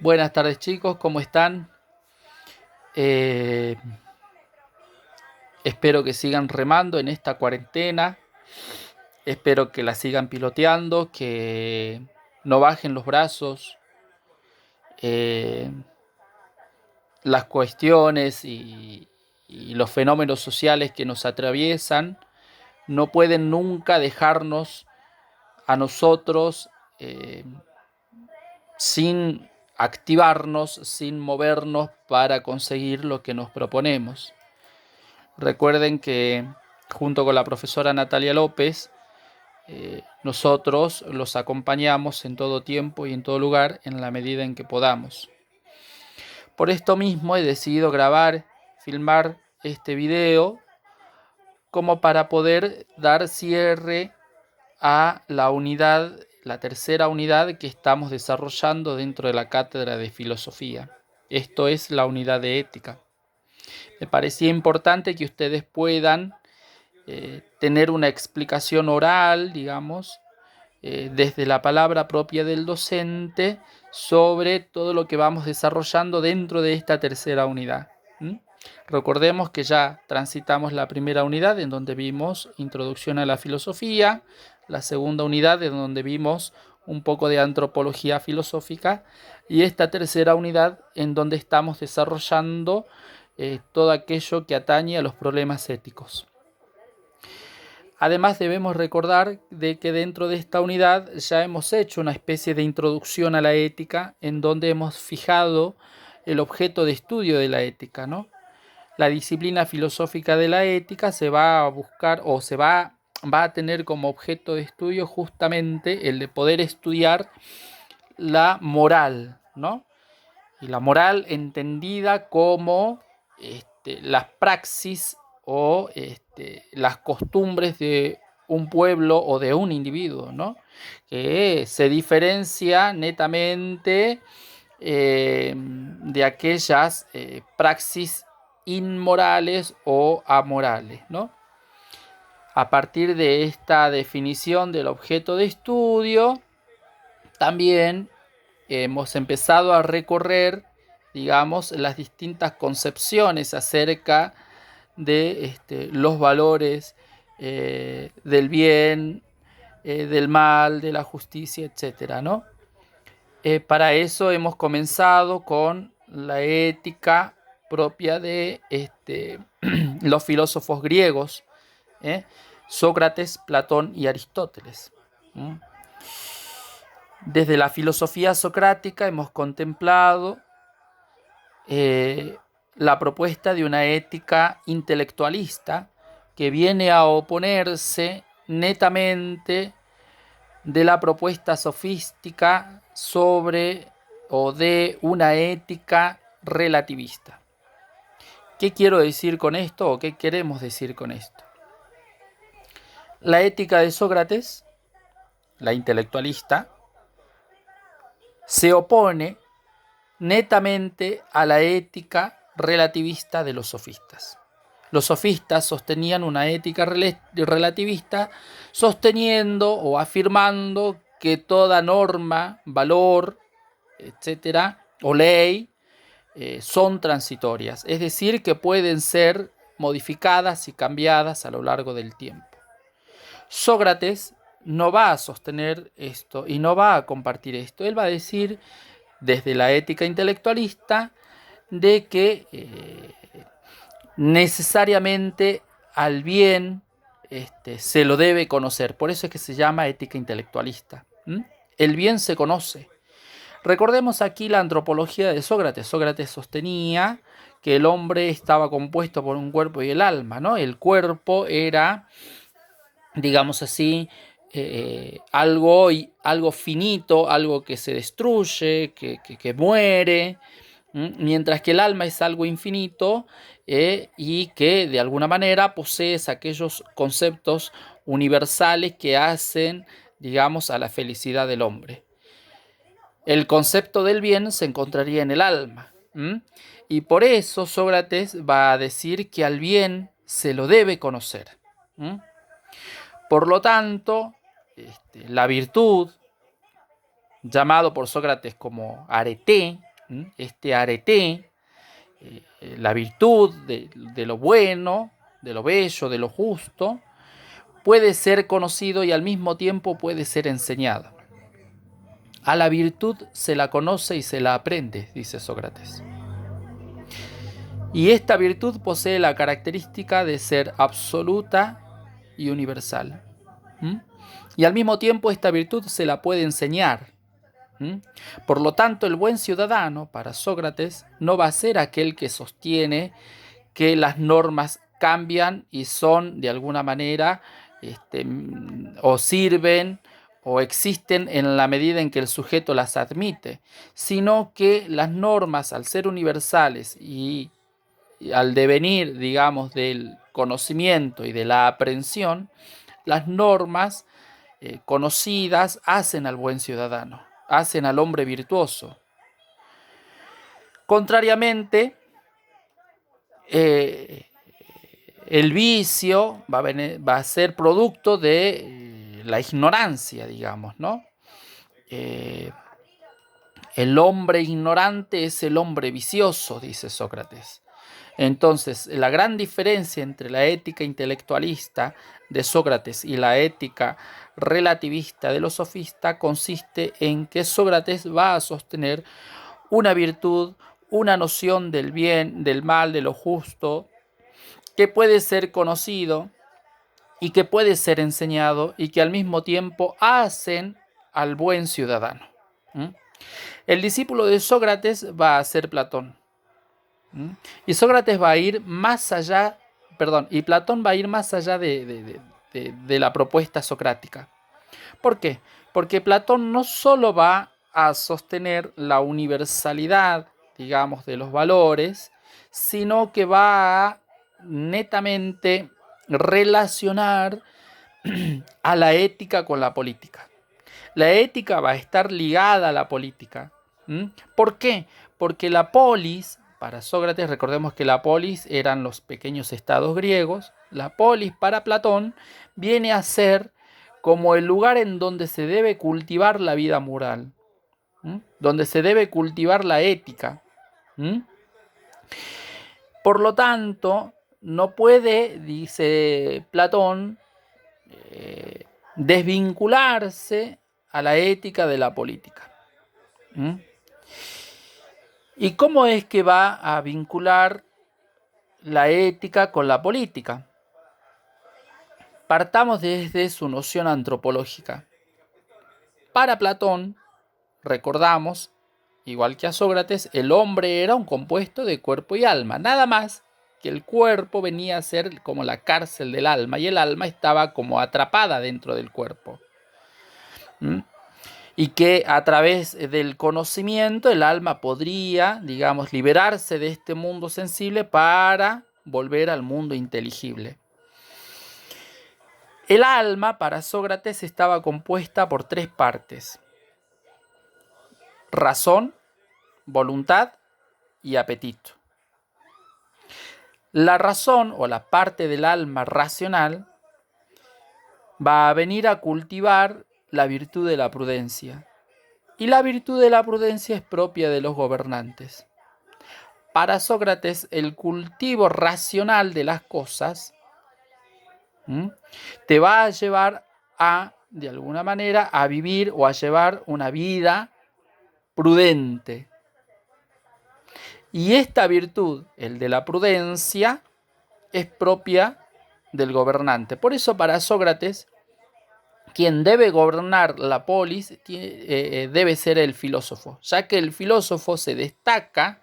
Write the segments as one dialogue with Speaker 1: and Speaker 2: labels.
Speaker 1: Buenas tardes chicos, ¿cómo están? Eh, Espero que sigan remando en esta cuarentena, espero que la sigan piloteando, que no bajen los brazos. Eh, las cuestiones y los fenómenos sociales que nos atraviesan no pueden nunca dejarnos a nosotros eh, sin activarnos, sin movernos para conseguir lo que nos proponemos. Recuerden que junto con la profesora Natalia López, nosotros los acompañamos en todo tiempo y en todo lugar en la medida en que podamos. Por esto mismo he decidido grabar, filmar este video como para poder dar cierre a la unidad, la tercera unidad que estamos desarrollando dentro de la cátedra de filosofía. Esto es la unidad de ética. Me parecía importante que ustedes puedan tener una explicación oral, digamos, desde la palabra propia del docente sobre todo lo que vamos desarrollando dentro de esta tercera unidad. Recordemos que ya transitamos la primera unidad en donde vimos introducción a la filosofía, la segunda unidad en donde vimos un poco de antropología filosófica y esta tercera unidad en donde estamos desarrollando todo aquello que atañe a los problemas éticos. Además debemos recordar de que dentro de esta unidad ya hemos hecho una especie de introducción a la ética en donde hemos fijado el objeto de estudio de la ética, ¿no? La disciplina filosófica de la ética se va a buscar o va a tener como objeto de estudio justamente el de poder estudiar la moral, ¿no? Y la moral entendida como las praxis o las costumbres de un pueblo o de un individuo, ¿no? Que se diferencia netamente de aquellas praxis inmorales o amorales, ¿no? A partir de esta definición del objeto de estudio, también hemos empezado a recorrer, digamos, las distintas concepciones acerca de los valores del bien, del mal, de la justicia, etcétera, ¿no? Para eso hemos comenzado con la ética propia de los filósofos griegos, ¿eh? Sócrates, Platón y Aristóteles. ¿Mm? Desde la filosofía socrática hemos contemplado eh, la propuesta de una ética intelectualista que viene a oponerse netamente de la propuesta sofística sobre o de una ética relativista. ¿Qué quiero decir con esto o qué queremos decir con esto? La ética de Sócrates, la intelectualista, se opone netamente a la ética relativista de los sofistas. Los sofistas sostenían una ética relativista sosteniendo o afirmando que toda norma, valor, etcétera, o ley son transitorias, es decir, que pueden ser modificadas y cambiadas a lo largo del tiempo. Sócrates no va a sostener esto y no va a compartir esto. Él va a decir, desde la ética intelectualista, de que necesariamente al bien se lo debe conocer. Por eso es que se llama ética intelectualista. El bien se conoce. Recordemos aquí la antropología de Sócrates. Sócrates sostenía que el hombre estaba compuesto por un cuerpo y el alma, ¿no? El cuerpo era, digamos así, algo finito, algo que se destruye, que muere, mientras que el alma es algo infinito y que de alguna manera posee aquellos conceptos universales que hacen, digamos, a la felicidad del hombre. El concepto del bien se encontraría en el alma. Y por eso Sócrates va a decir que al bien se lo debe conocer. Por lo tanto, la virtud, llamado por Sócrates como arete, este arete, la virtud de lo bueno, de lo bello, de lo justo, puede ser conocido y al mismo tiempo puede ser enseñado. A la virtud se la conoce y se la aprende, dice Sócrates. Y esta virtud posee la característica de ser absoluta y universal. Y al mismo tiempo esta virtud se la puede enseñar. Por lo tanto, el buen ciudadano, para Sócrates, no va a ser aquel que sostiene que las normas cambian y son de alguna manera o sirven o existen en la medida en que el sujeto las admite, sino que las normas, al ser universales y al devenir, digamos, del conocimiento y de la aprehensión, las normas conocidas hacen al buen ciudadano, hacen al hombre virtuoso. Contrariamente, el vicio va a ser producto de la ignorancia, digamos, ¿no? El hombre ignorante es el hombre vicioso, dice Sócrates. Entonces, la gran diferencia entre la ética intelectualista de Sócrates y la ética relativista de los sofistas consiste en que Sócrates va a sostener una virtud, una noción del bien, del mal, de lo justo, que puede ser conocido y que puede ser enseñado y que al mismo tiempo hacen al buen ciudadano. El discípulo de Sócrates va a ser Platón. Y Sócrates va a ir más allá, y Platón va a ir más allá de la propuesta socrática. ¿Por qué? Porque Platón no solo va a sostener la universalidad, digamos, de los valores, sino que va a netamente relacionar a la ética con la política. La ética va a estar ligada a la política. ¿Por qué? Porque la polis, para Sócrates, recordemos que la polis eran los pequeños estados griegos, la polis para Platón viene a ser como el lugar en donde se debe cultivar la vida moral, donde se debe cultivar la ética. Por lo tanto, no puede, dice Platón, desvincularse a la ética de la política. ¿Y cómo es que va a vincular la ética con la política? Partamos desde su noción antropológica. Para Platón, recordamos, igual que a Sócrates, el hombre era un compuesto de cuerpo y alma, nada más que el cuerpo venía a ser como la cárcel del alma y el alma estaba como atrapada dentro del cuerpo. Y que a través del conocimiento el alma podría, digamos, liberarse de este mundo sensible para volver al mundo inteligible. El alma, para Sócrates, estaba compuesta por tres partes: razón, voluntad y apetito. La razón, o la parte del alma racional, va a venir a cultivar la virtud de la prudencia. Y la virtud de la prudencia es propia de los gobernantes. Para Sócrates, el cultivo racional de las cosas te va a llevar a, de alguna manera, a vivir o a llevar una vida prudente. Y esta virtud, el de la prudencia, es propia del gobernante. Por eso para Sócrates, quien debe gobernar la polis debe ser el filósofo, ya que el filósofo se destaca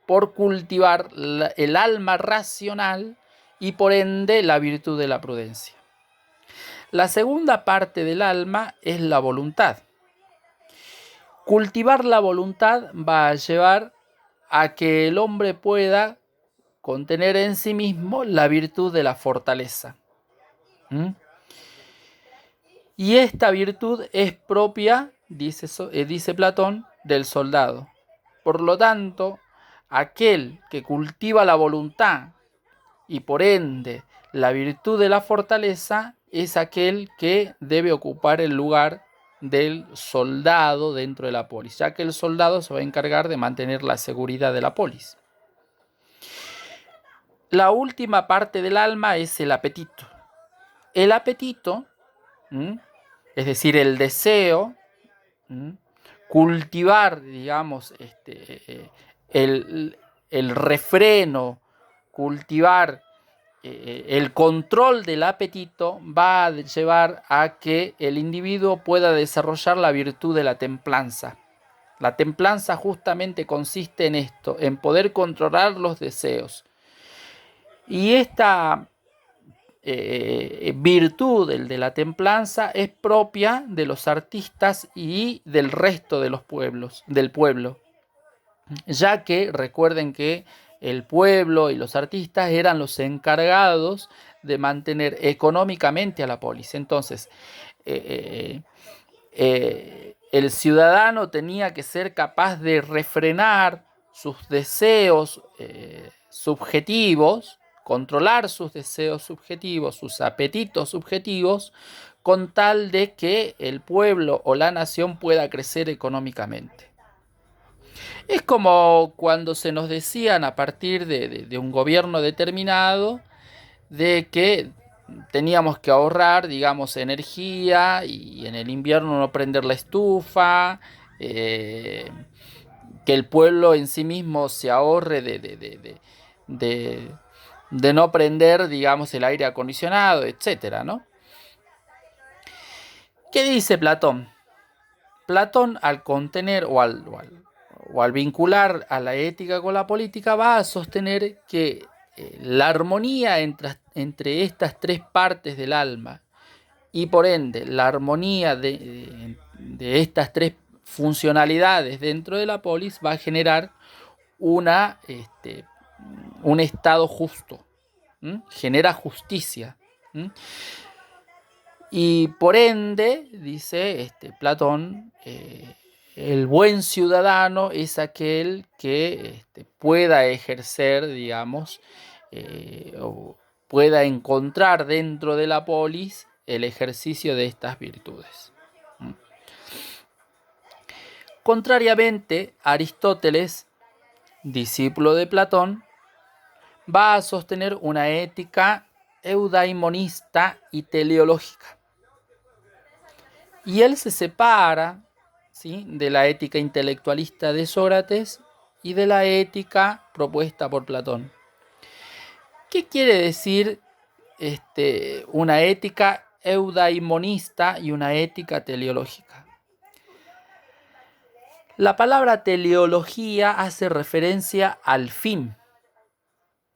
Speaker 1: por cultivar el alma racional y por ende la virtud de la prudencia. La segunda parte del alma es la voluntad. Cultivar la voluntad va a llevar a que el hombre pueda contener en sí mismo la virtud de la fortaleza. Y esta virtud es propia, dice Platón, del soldado. Por lo tanto, aquel que cultiva la voluntad y por ende la virtud de la fortaleza es aquel que debe ocupar el lugar del soldado dentro de la polis, ya que el soldado se va a encargar de mantener la seguridad de la polis. La última parte del alma es el apetito. El apetito, es decir, el deseo, cultivar, digamos, el refreno, cultivar el control del apetito va a llevar a que el individuo pueda desarrollar la virtud de la templanza. La templanza justamente consiste en esto, en poder controlar los deseos. Y esta virtud de la templanza es propia de los artistas y del resto de los pueblos, del pueblo, ya que recuerden que el pueblo y los artistas eran los encargados de mantener económicamente a la polis. Entonces, el ciudadano tenía que ser capaz de refrenar sus deseos subjetivos, controlar sus deseos subjetivos, sus apetitos subjetivos, con tal de que el pueblo o la nación pueda crecer económicamente. Es como cuando se nos decían a partir de un gobierno determinado de que teníamos que ahorrar, digamos, energía y en el invierno no prender la estufa, que el pueblo en sí mismo se ahorre de no prender, digamos, el aire acondicionado, etcétera, ¿no? ¿Qué dice Platón? Platón, al contener o al vincular a la ética con la política, va a sostener que la armonía entre estas tres partes del alma y por ende la armonía de estas tres funcionalidades dentro de la polis va a generar un estado justo, genera justicia. Y por ende, dice Platón, el buen ciudadano es aquel que pueda ejercer, digamos, o pueda encontrar dentro de la polis el ejercicio de estas virtudes. Contrariamente, Aristóteles, discípulo de Platón, va a sostener una ética eudaimonista y teleológica. Y él se separa, ¿sí?, de la ética intelectualista de Sócrates y de la ética propuesta por Platón. ¿Qué quiere decir una ética eudaimonista y una ética teleológica? La palabra teleología hace referencia al fin.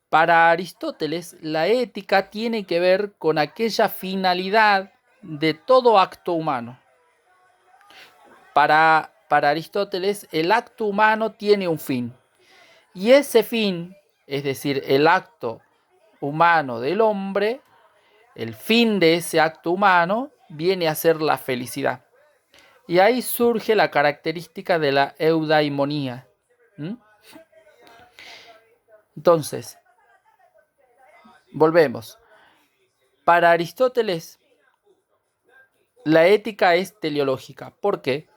Speaker 1: Para Aristóteles, la ética tiene que ver con aquella finalidad de todo acto humano. Para Aristóteles, el acto humano tiene un fin. Y ese fin, es decir, el acto humano del hombre, el fin de ese acto humano, viene a ser la felicidad. Y ahí surge la característica de la eudaimonía. Entonces, volvemos. Para Aristóteles, la ética es teleológica. ¿Por qué?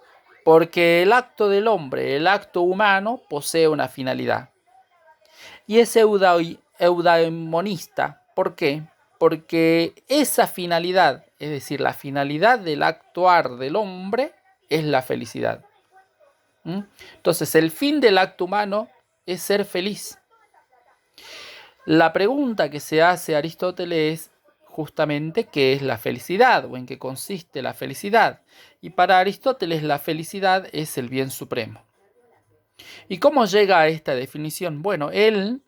Speaker 1: Porque el acto del hombre, el acto humano, posee una finalidad. Y es eudaimonista. ¿Por qué? Porque esa finalidad, es decir, la finalidad del actuar del hombre, es la felicidad. Entonces, el fin del acto humano es ser feliz. La pregunta que se hace Aristóteles es justamente qué es la felicidad o en qué consiste la felicidad. Y para Aristóteles la felicidad es el bien supremo. ¿Y cómo llega a esta definición? Bueno, él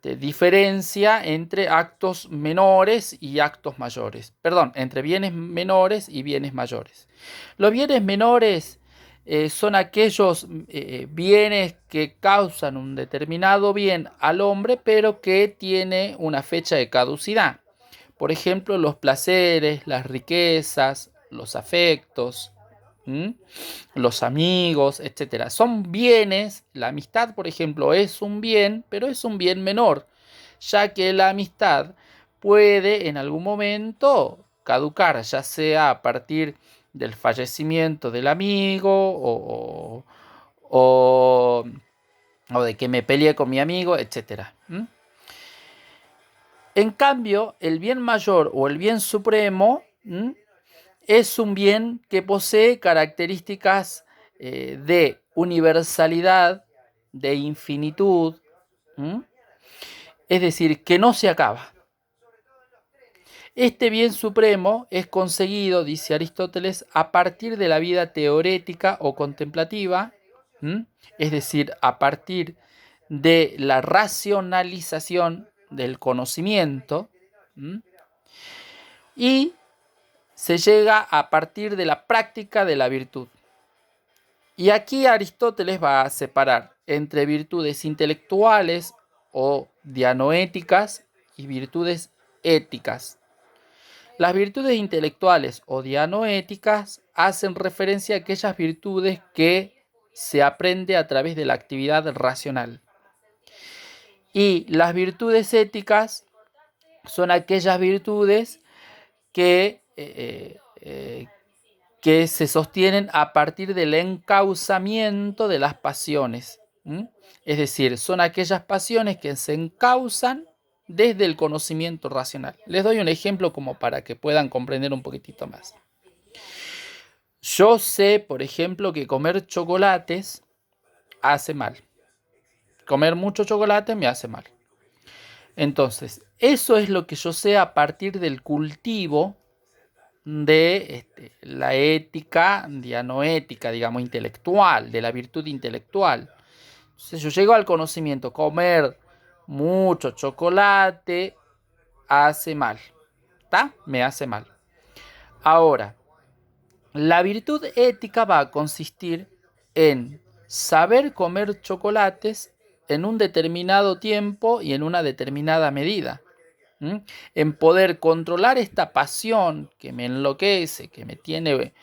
Speaker 1: diferencia entre actos menores y actos mayores. Perdón, entre bienes menores y bienes mayores. Los bienes menores son aquellos bienes que causan un determinado bien al hombre, pero que tiene una fecha de caducidad. Por ejemplo, los placeres, las riquezas, los afectos, los amigos, etc. Son bienes. La amistad, por ejemplo, es un bien, pero es un bien menor, ya que la amistad puede en algún momento caducar, ya sea a partir del fallecimiento del amigo o de que me peleé con mi amigo, etc. En cambio, el bien mayor o el bien supremo es un bien que posee características de universalidad, de infinitud, es decir, que no se acaba. Este bien supremo es conseguido, dice Aristóteles, a partir de la vida teorética o contemplativa, es decir, a partir de la racionalización del conocimiento, y se llega a partir de la práctica de la virtud. Y aquí Aristóteles va a separar entre virtudes intelectuales o dianoéticas y virtudes éticas. Las virtudes intelectuales o dianoéticas hacen referencia a aquellas virtudes que se aprende a través de la actividad racional. Y las virtudes éticas son aquellas virtudes que se sostienen a partir del encauzamiento de las pasiones. Es decir, son aquellas pasiones que se encauzan desde el conocimiento racional. Les doy un ejemplo como para que puedan comprender un poquitito más. Yo sé, por ejemplo, que comer chocolates hace mal. Comer mucho chocolate me hace mal. Entonces, eso es lo que yo sé a partir del cultivo de la ética, dianoética, digamos, intelectual, de la virtud intelectual. Entonces yo llego al conocimiento, comer mucho chocolate hace mal, ¿está? Me hace mal. Ahora, la virtud ética va a consistir en saber comer chocolates en un determinado tiempo y en una determinada medida. En poder controlar esta pasión que me enloquece, que me tiene,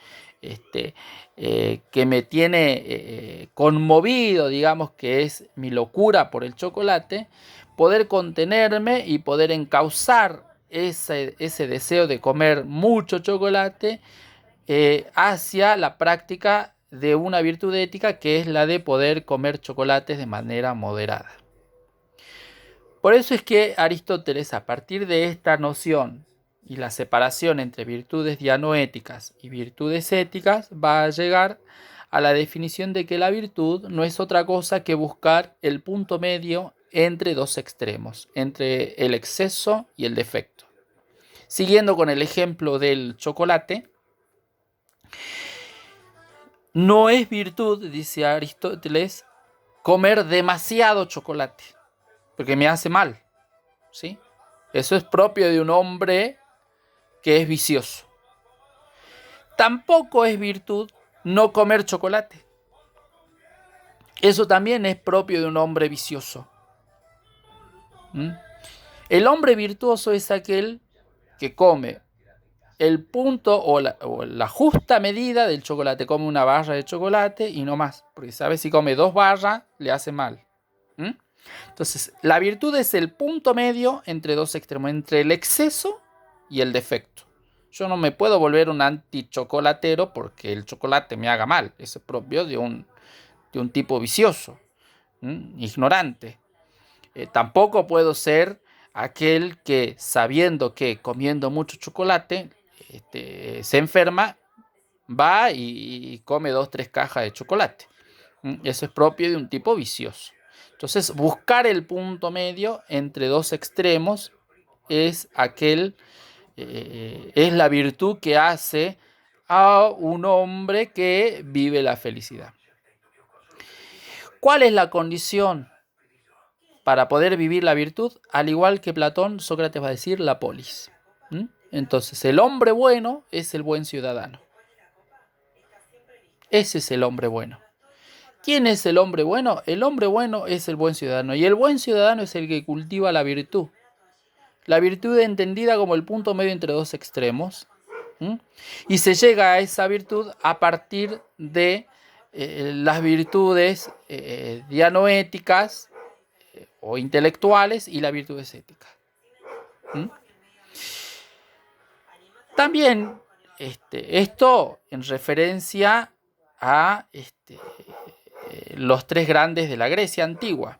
Speaker 1: conmovido, digamos, que es mi locura por el chocolate, poder contenerme y poder encauzar ese deseo de comer mucho chocolate hacia la práctica de una virtud ética, que es la de poder comer chocolates de manera moderada. Por eso es que Aristóteles, a partir de esta noción y la separación entre virtudes dianoéticas y virtudes éticas, va a llegar a la definición de que la virtud no es otra cosa que buscar el punto medio entre dos extremos, entre el exceso y el defecto. Siguiendo con el ejemplo del chocolate, no es virtud, dice Aristóteles, comer demasiado chocolate, porque me hace mal, ¿sí? Eso es propio de un hombre que es vicioso. Tampoco es virtud no comer chocolate. Eso también es propio de un hombre vicioso. El hombre virtuoso es aquel que come el punto o la justa medida del chocolate. Come una barra de chocolate y no más, porque sabe si come 2 barras le hace mal. Entonces, la virtud es el punto medio entre dos extremos, entre el exceso y el defecto. Yo no me puedo volver un antichocolatero porque el chocolate me haga mal. Eso es propio de un tipo vicioso, ignorante. Tampoco puedo ser aquel que, sabiendo que comiendo mucho chocolate se enferma, va y come 2 o 3 cajas de chocolate. Eso es propio de un tipo vicioso. Entonces, buscar el punto medio entre dos extremos es es la virtud que hace a un hombre que vive la felicidad. ¿Cuál es la condición para poder vivir la virtud? Al igual que Platón, Sócrates va a decir la polis. Entonces, el hombre bueno es el buen ciudadano. Ese es el hombre bueno. ¿Quién es el hombre bueno? El hombre bueno es el buen ciudadano. Y el buen ciudadano es el que cultiva la virtud. La virtud entendida como el punto medio entre dos extremos. Y se llega a esa virtud a partir de las virtudes dianoéticas o intelectuales y las virtudes éticas. También esto en referencia a los tres grandes de la Grecia antigua.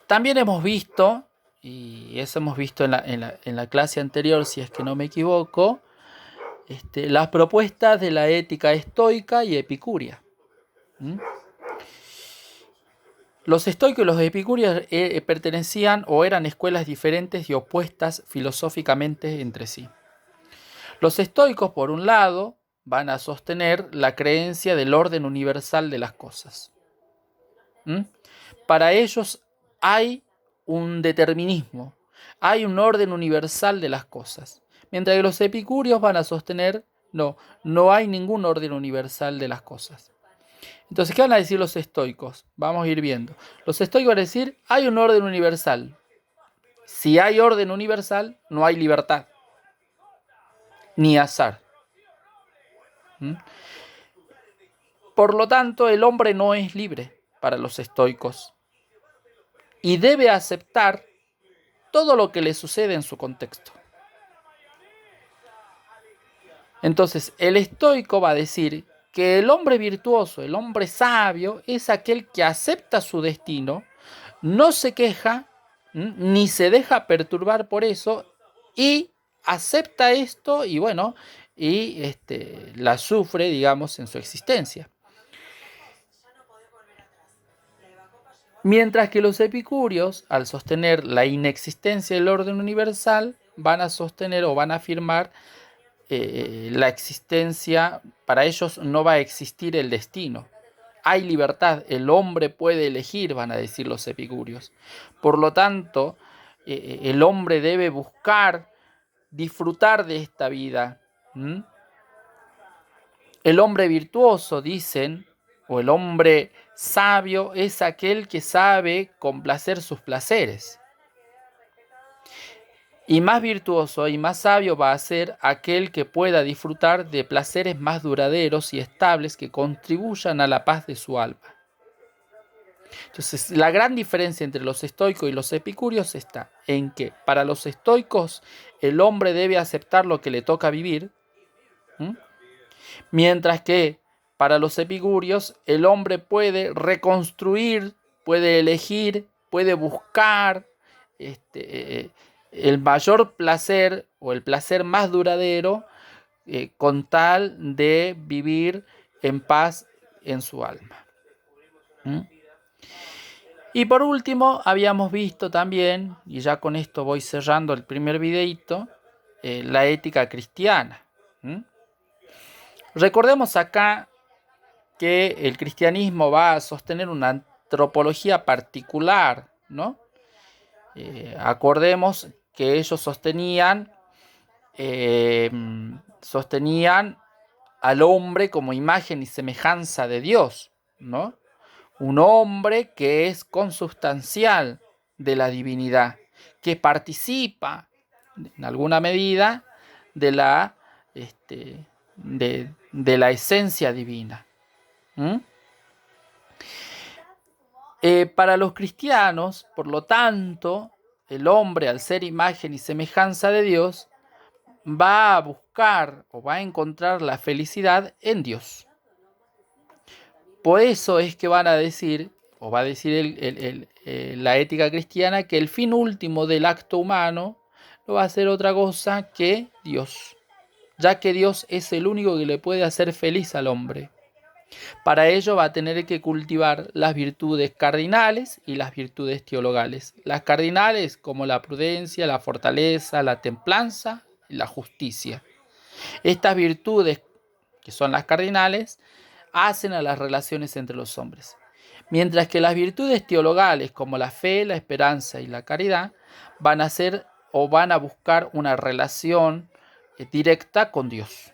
Speaker 1: También hemos visto, y eso hemos visto en la clase anterior, si es que no me equivoco, las propuestas de la ética estoica y epicúrea. Los estoicos y los epicúreos pertenecían o eran escuelas diferentes y opuestas filosóficamente entre sí. Los estoicos, por un lado, van a sostener la creencia del orden universal de las cosas. Para ellos hay un determinismo, hay un orden universal de las cosas. Mientras que los epicúreos van a sostener, no hay ningún orden universal de las cosas. Entonces, ¿qué van a decir los estoicos? Vamos a ir viendo. Los estoicos van a decir, hay un orden universal. Si hay orden universal, no hay libertad, ni azar. Por lo tanto, el hombre no es libre para los estoicos y debe aceptar todo lo que le sucede en su contexto. Entonces, el estoico va a decir que el hombre virtuoso, el hombre sabio, es aquel que acepta su destino, no se queja, ni se deja perturbar por eso, y acepta esto y la sufre, digamos, en su existencia. Mientras que los epicúreos, al sostener la inexistencia del orden universal, van a sostener o van a afirmar la existencia. Para ellos no va a existir el destino. Hay libertad, el hombre puede elegir, van a decir los epicúreos. Por lo tanto, el hombre debe buscar disfrutar de esta vida. El hombre virtuoso, dicen, o el hombre sabio, es aquel que sabe complacer sus placeres. Y más virtuoso y más sabio va a ser aquel que pueda disfrutar de placeres más duraderos y estables que contribuyan a la paz de su alma. Entonces, la gran diferencia entre los estoicos y los epicúreos está en que para los estoicos el hombre debe aceptar lo que le toca vivir, mientras que para los epicúreos el hombre puede reconstruir, puede elegir, puede buscar el mayor placer o el placer más duradero con tal de vivir en paz en su alma. Y por último, habíamos visto también, y ya con esto voy cerrando el primer videito, la ética cristiana. Recordemos acá que el cristianismo va a sostener una antropología particular, ¿no? Acordemos que ellos sostenían al hombre como imagen y semejanza de Dios, ¿no? Un hombre que es consubstancial de la divinidad, que participa en alguna medida de la esencia divina. Para los cristianos, por lo tanto, el hombre, al ser imagen y semejanza de Dios, va a buscar o va a encontrar la felicidad en Dios. Por eso es que van a decir, o va a decir la ética cristiana, que el fin último del acto humano no va a ser otra cosa que Dios, ya que Dios es el único que le puede hacer feliz al hombre. Para ello va a tener que cultivar las virtudes cardinales y las virtudes teologales. Las cardinales como la prudencia, la fortaleza, la templanza y la justicia. Estas virtudes, que son las cardinales, hacen a las relaciones entre los hombres. Mientras que las virtudes teologales como la fe, la esperanza y la caridad van a ser o van a buscar una relación directa con Dios.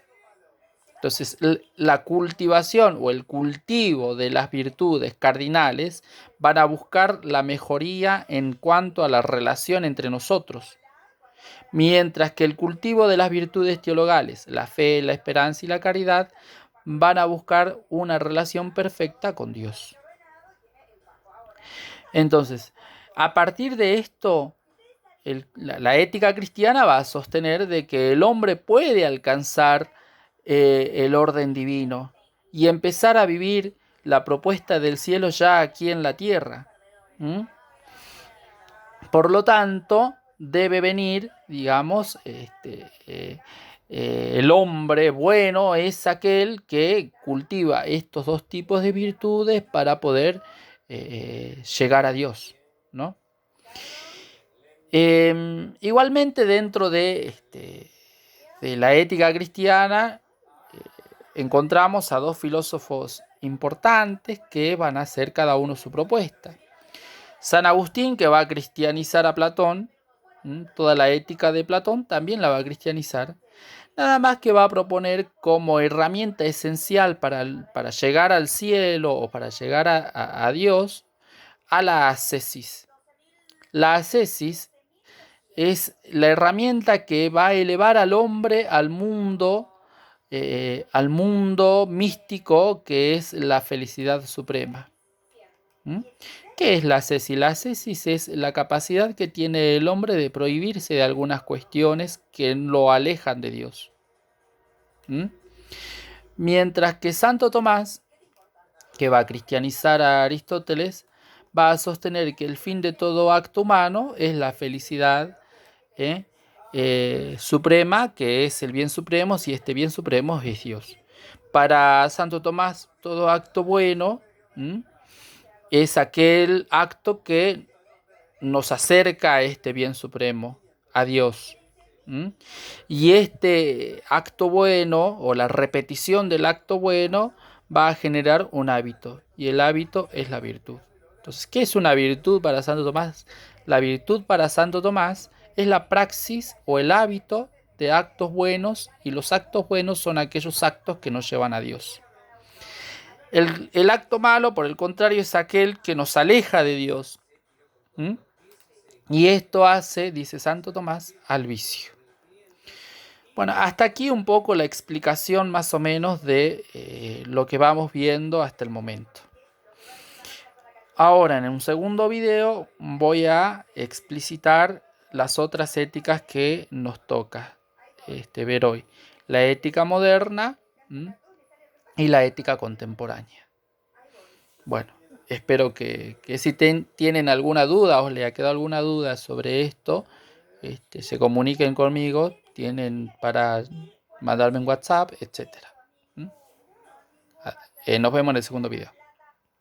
Speaker 1: Entonces, la cultivación o el cultivo de las virtudes cardinales van a buscar la mejoría en cuanto a la relación entre nosotros. Mientras que el cultivo de las virtudes teologales, la fe, la esperanza y la caridad, van a buscar una relación perfecta con Dios. Entonces, a partir de esto, la ética cristiana va a sostener de que el hombre puede alcanzar el orden divino y empezar a vivir la propuesta del cielo ya aquí en la tierra. ¿Mm? Por lo tanto, debe venir, digamos, el hombre bueno es aquel que cultiva estos dos tipos de virtudes para poder llegar a Dios, ¿no? Igualmente dentro de la ética cristiana encontramos a dos filósofos importantes que van a hacer cada uno su propuesta. San Agustín, que va a cristianizar a Platón, toda la ética de Platón también la va a cristianizar, nada más que va a proponer como herramienta esencial para llegar al cielo o para llegar a Dios, a la ascesis. La ascesis es la herramienta que va a elevar al hombre al mundo místico, que es la felicidad suprema. ¿Qué es la ascesis? La ascesis es la capacidad que tiene el hombre de prohibirse de algunas cuestiones que lo alejan de Dios. Mientras que Santo Tomás, que va a cristianizar a Aristóteles, va a sostener que el fin de todo acto humano es la felicidad suprema, que es el bien supremo, si este bien supremo es Dios. Para Santo Tomás, todo acto bueno es aquel acto que nos acerca a este bien supremo, a Dios. Y este acto bueno, o la repetición del acto bueno, va a generar un hábito, y el hábito es la virtud. Entonces, ¿qué es una virtud para Santo Tomás? La virtud para Santo Tomás es la praxis o el hábito de actos buenos, y los actos buenos son aquellos actos que nos llevan a Dios. El acto malo, por el contrario, es aquel que nos aleja de Dios. Y esto hace, dice Santo Tomás, al vicio. Bueno, hasta aquí un poco la explicación más o menos de lo que vamos viendo hasta el momento. Ahora, en un segundo video voy a explicitar las otras éticas que nos toca ver hoy. La ética moderna y la ética contemporánea. Bueno, espero que si tienen alguna duda o les ha quedado alguna duda sobre esto, se comuniquen conmigo, tienen para mandarme un WhatsApp, etc. Nos vemos en el segundo video.